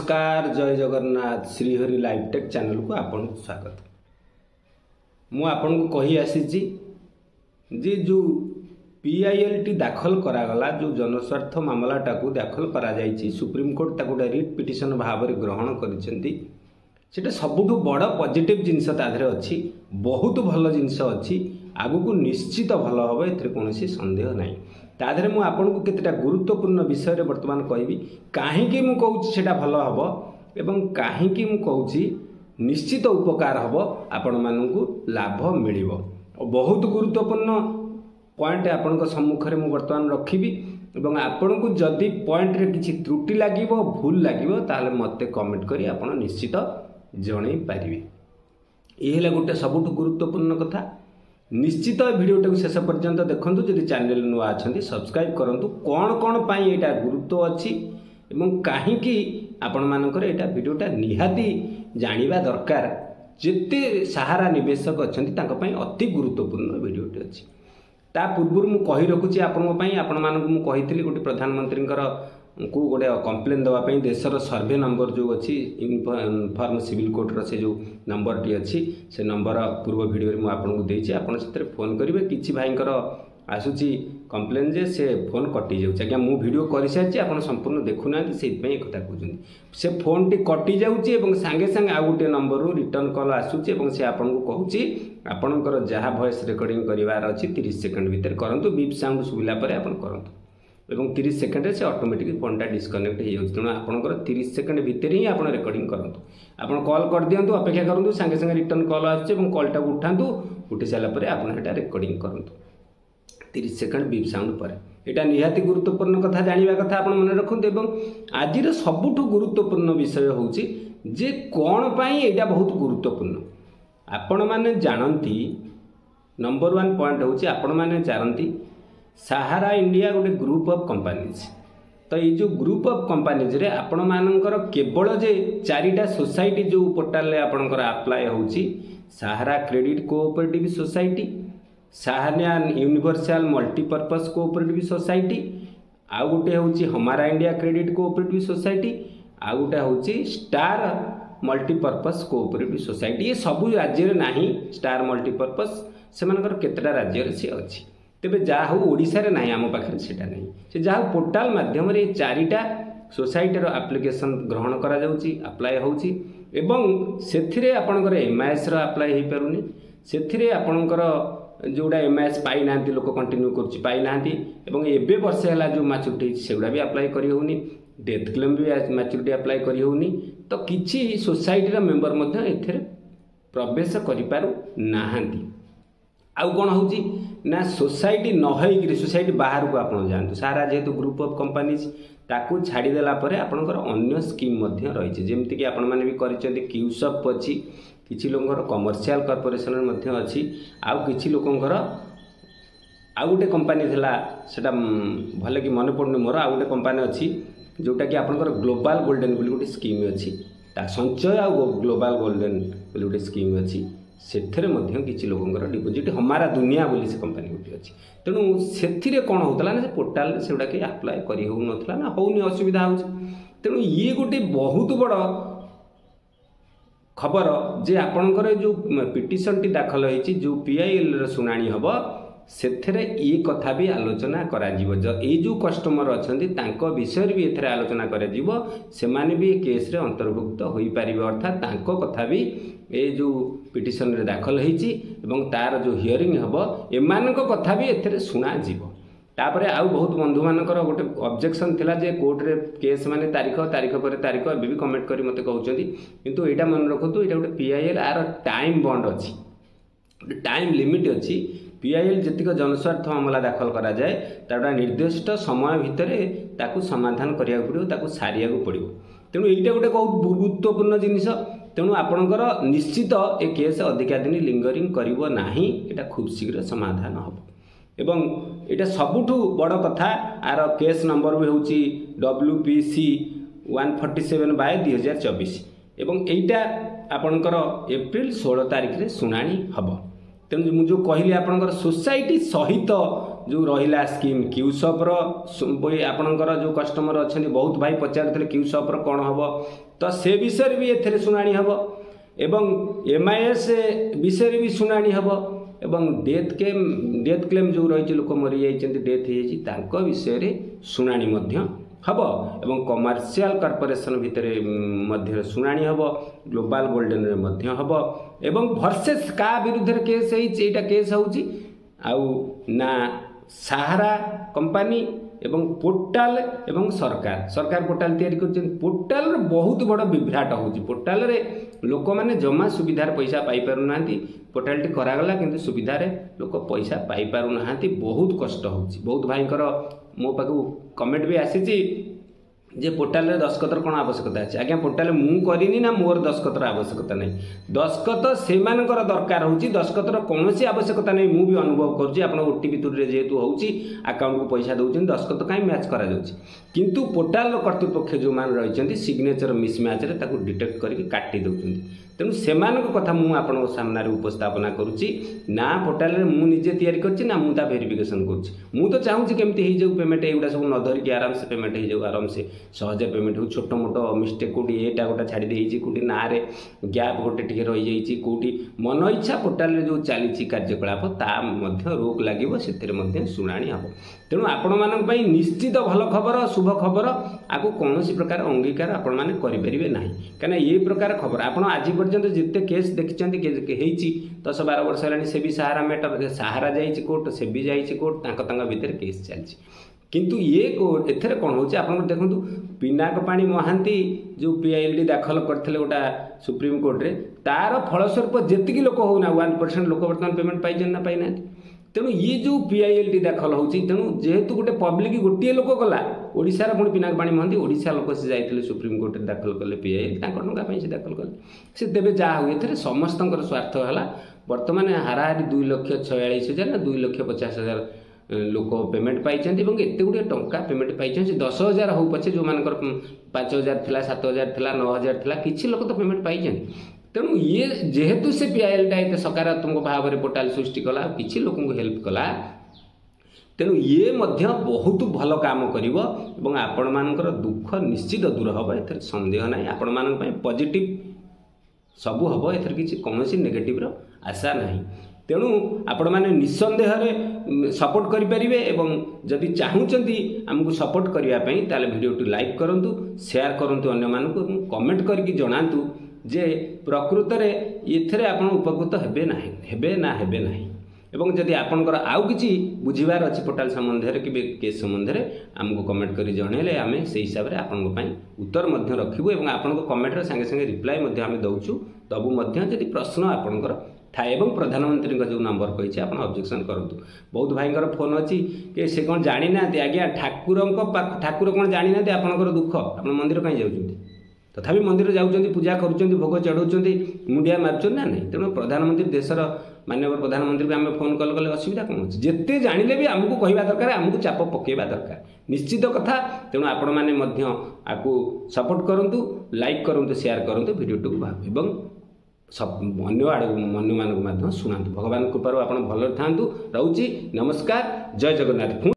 नमस्कार जय Jagannath Shrihari live tech channel को आपन स्वागत। मु आपन को कही आसी जे जो पीआईएलटी दाखल करागला जो जनस्वार्थ मामलाटा को दाखल करा जाइछि सुप्रीम कोर्ट ताको रिट पिटिशन भाव में ग्रहण करिसेंती। सेटा सबुठु बड़ पॉजिटिव जिनस ताधरे अछि, बहुत भल जिनस अछि, आगु को निश्चित भल हबो एथरे कोनोसी संदेह नाही। ताधरे मु आपन को केतेटा गुरुत्वपूर्ण विषय रे वर्तमान कहबी काहेकि मु कहूछि सेटा भल हबो एवं काहेकि मु कहूछि निश्चित उपकार हबो आपण माननकु लाभ मिलिबो। बहुत गुरुत्वपूर्ण पॉइंट आपण को सम्मुख रे मु वर्तमान रखिबी एवं आपण को जदी पॉइंट रे किछि त्रुटि लागिबो भूल लागिबो ताले मते कमेंट करी आपण निश्चित जणै पारिबे। एहेला गोटे सबुठु गुरुत्वपूर्ण कथा। निश्चित भिडियोटा को शेष पर्यंत देखंतु। जदि चैनल नुआ अछंती सब्सक्राइब करंतु। कोन कोन पाई एटा गुरुत्व अछि एवं काहेकि आपण मानकर एटा भिडियोटा निहाती जानिबा दरकार। जेते सहारा निवेशक अछंती तांका पई अति गुरुत्वपूर्ण भिडियोटे अछि। ता पूर्व मु कहि रखुची आपण पई आपण मानकु मु कहितली गोटे प्रधानमंत्रींकर को गोटे कंप्लेन देवाई देशर सर्वे नंबर जो अच्छी इनफॉर्म सिविल कोर्ट रो से जो नंबर टी अच्छी से नंबर पूर्व वीडियो रे मु आपन को देछि। आपन से फोन करिवे। किछि भाईंकर आसुची कंप्लेन जे से फोन कटि जाउछ। आज्ञा मु वीडियो करि साछि आपन संपूर्ण देखु ना से पई कथा कहउछन से फोन टी कटि जाउछि एवं संगे संगे आ गोटे नंबर रो रिटर्न कॉल आसुछि एवं से आपन को कहउछि आपनकर जहा वॉइस रिकॉर्डिंग करिवार अछि 30 सेकंड भीतर करंतु। बीप साउंड सुबिला परे आपन करंतु एवं 30 सेकंड से ऑटोमेटिक फोनटा डिस्कनेक्ट हो जाउछ। तेणु आपनकर 30 सेकंड भीतर ही आपन रिकॉर्डिंग करंतु। आपन कॉल कर दियंतु, अपेक्षा करंतु, संगे संगे रिटर्न कॉल आछे एवं कॉलटा उठांतु। उठी साला परे आपन हेटा रिकॉर्डिंग करंतु 30 सेकंड बीप साउंड परे। एटा निहाती गुरुत्वपूर्ण कथा जानिबा कथा आपन मन रखंतु। एवं आजिर सबुठु गुरुत्वपूर्ण विषय होउची जे कोन पई एटा बहुत गुरुत्वपूर्ण आपण माने जानंती। नंबर 1 पॉइंट होउची आपण माने जानंती सहारा इंडिया गोटे ग्रुप ऑफ कंपनीज। तो ये जो ग्रुप ऑफ कंपनीज रे आपण मानकर केवल जे 4टा सोसाइटी जो पोर्टल रे आपनकर अप्लाई होउची सहारा क्रेडिट कोऑपरेटिव सोसाइटी, सहारा यूनिवर्सल मल्टीपर्पज कोऑपरेटिव सोसाइटी, आ गोटे होउची हमारा इंडिया क्रेडिट कोऑपरेटिव सोसाइटी, आ गोटे होउची स्टार मल्टीपर्पज कोऑपरेटिव सोसाइटी। ये सब राज्य रे नाही स्टार मल्टीपर्पज से मानकर केतटा राज्य रे से अछि। तेबे जा हो ओडिसा रे नाही आम पाखरे सेटा नाही से जा पोर्टल माध्यम रे 4टा सोसाइटी रो एप्लिकेशन ग्रहण करा जाउची अप्लाई होउची एवं सेथिरे आपनकर एमआईएस रो अप्लाई हे परुनी। सेथिरे आपनकर जोडा एमआईएस पाई नांती लोक कंटिन्यू करची पाई नांती एवं एबे वर्ष हला जो मैच्योरिटी सेगुडा भी अप्लाई करी होउनी, डेथ क्लेम भी मैच्योरिटी अप्लाई करी होउनी। तो किछि सोसाइटी रो मेंबर मध्ये एथिरे प्रवेश करि पारु नाहांती। आउ कौन होउची ना सोसाइटी न होइकरी सोसाइटी बाहर को आपण जानतु। सारा जेहेतु ग्रुप ऑफ कंपनीज ताकू छाड़ी देला परे आपनकर अन्य स्कीम मध्ये रहिছে जेमति कि आपण माने भी करिसेंती क्यूशॉप अछि, किछि लोकंकर कमर्शियल कॉर्पोरेशन मध्ये अछि, आउ किछि लोकंकर आउ गोटे कंपनी थिला सेटा भले कि मन पड़नी मोर। आउ गोटे कंपनी अछि जोटा कि आपनकर ग्लोबल गोल्डन बोली गोटे स्कीम अछि, ता संचय आ ग्लोबल गोल्डन बोली गोटे स्कीम अछि। सेथिरे मध्ये किछि लोकंकर डिपोजिट हमारा दुनिया बोली से कंपनी गोटे अछि। तेणु सेथिरे कोन होतला ना से पोर्टल सेउडा के अप्लाई करी हो नथला ना होउनी असुविधा होउछ। तेणु ये गोटे बहुत बड़ खबर जे आपनकर जो पिटिशन टी दाखल होईची जो पीआईएल रो सुनानी हबो सेथिरे ये कथा भी आलोचना करा जीवो। ए जो कस्टमर अछंती तांको विषय भी एथरे आलोचना करा जीवो। से माने भी केस रे अंतर्भुक्त होई परिबे, अर्थात तांको कथा भी ए जो पिटिशन रे दाखल होईची एवं तार जो हियरिंग हबो एमानको कथा भी एथरे सुना जीवो। तापरे आउ बहुत बंधु मानकर गोटे ऑब्जेक्शन थिला जे कोर्ट रे केस माने तारीख पर तारीख अबे भी कमेंट करी मते कहउचंती। किंतु एटा मन रखतु एटा गोटे पीआईएल आर टाइम बॉन्ड अछि, टाइम लिमिट अछि। पीआईएल जतिक जनस्वार्थ मामला दाखल करा जाए ताडा निर्दिष्ट समय भितर ताकू समाधान करिया पड़िबो, ताकू सारिया को पड़िबो। तेणु एटा गोटे बहुत गुरुत्वपूर्ण जिनिस। तेणु आपनकर निश्चित ए केस अधिका दिन लिंगरिंग करिवो नाही, एटा खूब शीघ्र समाधान हबो। एवं एटा सबुठु बड़ कथा आर केस नंबर भी होउची WPC 147/2024 एवं एटा आपनकर एप्रिल 16 तारिख रे सुनानी हबो। तेणु मुझे कहली आपनकर सोसाइटी सहित जो रहिला स्कीम क्यूशॉप रो आपनकर जो कस्टमर अच्छा बहुत भाई पचार क्यूशॉप रो कौन हम तो से विषय भी एथिरे शुणाणी हबो एवं MIS विषय भी शुणाणी हबो एवं डेथ क्लेम जो रही लोक मरी जाइछन्ति डेथ हो तांको विषय रे शुणाणी मध्य हब एवं कमर्शियल कॉर्पोरेशन भितर मध्य शुणाणी हब ग्लोबल गोल्डन रे मध्य हब एवं वर्सेस का विरुद्ध रे केस एटा केस होउची आउ ना सहारा कंपनी एवं पोर्टाल एवं सरकार पोर्टाल तैयारी करछन पोर्टाल रे बहुत बड़ विभ्राट होउची पोर्टाल रे लोक माने जमा सुविधार पैसा पाई पारु नांती पोर्टाल टी करा गला किंतु सुविधा रे लोक पैसा पाई पारु नांती बहुत कष्ट होउची बहुत भाईकर मो पाखु कमेंट भी आसीची जे पोर्टाल रे दस्खतर कोन आवश्यकता अछि आज्ञा पोर्टाल मु करिनी ना मोर दस्खतर आवश्यकता नै दस्खत से मानकर दरकार होउची दस्खतर कोनोसी आवश्यकता नै मु भी अनुभव करछि आपण ओटीपी तुर रे जेतु होउची अकाउंट को पैसा दउछन दस्खत काई मैच करा जाउची किंतु पोर्टाल रो कर्तृपक्ष जो मान रहिछन्ती सिग्नेचर मिसमैच रे ताकू डिटेक्ट करके काटी दउछन्ती तेणु सेमानक कथा मु आपण सामने उपस्थापना करुच्ची ना पोर्टाल रे मु निजे तैयारी करछि ना मु ता वेरिफिकेशन करछि मु तो चाहूछि केमती हे जाऊ पेमेंट एगुडा सब न धरि के आराम से पेमेंट हे जाऊ आराम से सहज पेमेंट हो छोट मोटो मिस्टेक कोडी एटा गोटा छाडी देइछि कोडी ना रे गैप गोटे टिके रहि जाइछि कोडी मन इच्छा पोर्टाल रे जो चालिछि कार्यकलाप ता मध्य रोक लागिवो सेतिर मध्य सुनाणी हबो तेणु आपण मानक पई निश्चित भल खबर शुभ खबर आको कोनोसी प्रकार अंगीकार आपण माने करि परिबे नाही कना ए प्रकार खबर आपण आज पर्यंत जिते केस देखिचंती हेइची 10-12 वर्ष हेलानी से भी सहारा मैटर सहारा जाइछि कोर्ट से भी जाइछि कोर्ट तांका भीतर केस चलछि किंतु ये कोर्ट एथरे कोन होछि आपण देखंतु पिनाक पाणी महांती जो PILD दाखल करथिले गोटा सुप्रीम कोर्ट रे तार फलस्वरूप जेतिकी लोक होना 1% लोक वर्तमान पेमेंट पाइजन ना पाइना तेणु ये जो PILD दाखल होछि तेणु जेहेतु गोटे पब्लिक गोटे लोक गला ओडिसा रा पुणी पिनाक पाणी महंती ओडिसा लोक से जाइथिले सुप्रीम कोर्ट रे दाखल कले PILD तांकर टंका पई से दाखल कले से देबे जा हो एथरे समस्तंकर स्वार्थ हला वर्तमान हाराहारी 2,46,000 ना 2,50,000 लोक पेमेंट पाइछन्ति एवं एते गुडे टंका पेमेंट पाइछन्ति 10,000 हो पछे जो मानकर 5,000 थिला 7,000 थिला 9,000 थिला किछि लोक तो पेमेंट पाइछन्ति तेणु ये जेहेतु से PILD एते सकारात्मक भाव में पोर्टाल सृष्टि कला किछि लोक को हेल्प कला तेणु ये मध्य बहुत भल काम करिवो एवं आपण मानकर दुख निश्चित दूर हबो एथरे संदेह नाही आपण मानक पई पॉजिटिव सबु हबो एथरे किछि कोनोसी नेगेटिव रो आशा नाही तेणु आपण माने निसंदेह रे सपोर्ट करि परिबे एवं जदि चाहुचंती हमकु सपोर्ट करिया पई ताले वीडियो टू लाइक करंतु शेयर करंतु अन्य मानकु कमेंट करके जणांतु जे प्रकृत रे एथरे आपण उपकृत हेबे नाही एवं जदि आपनकर आउ किछि बुझिबार अछि पोर्टाल संबंध रे कि केस संबंध रे हमकु कमेंट करि जणेले आमे सेहि हिसाब रे आपन पई उत्तर मध्य रखिबु एवं आपनको कमेंट रे संगे संगे रिप्लाई मध्य आमे दउछु तबु मध्य जदि प्रश्न आपनकर थाए एवं प्रधानमंत्री जो नंबर कही आप ऑब्जेक्शन करतु बहुत भाईर फोन अच्छी कि से कौन जानी ना आज्ञा ठाकुर कौन जानी ना आपंकर दुख आप मंदिर कहीं जाऊँ तथापि मंदिर जाऊँच पूजा करुँच भोग चढ़ाऊँ मुंडिया मार्च ना नहीं तेणु प्रधानमंत्री देशर माननीय प्रधानमंत्री को आम फोन कल कले असुविधा कौन अच्छे जिते जानिले भी आमको कहवा दरकार आमको चाप पकेवा दरकार निश्चित कथा तेणु आपण मैंने आपको सपोर्ट करूँ लाइक करूँ शेयर करूँ वीडियो को एवं सब अन्य आड़ मानक शुणु भगवान कृपार आप भल था रोची नमस्कार जय जगन्नाथ।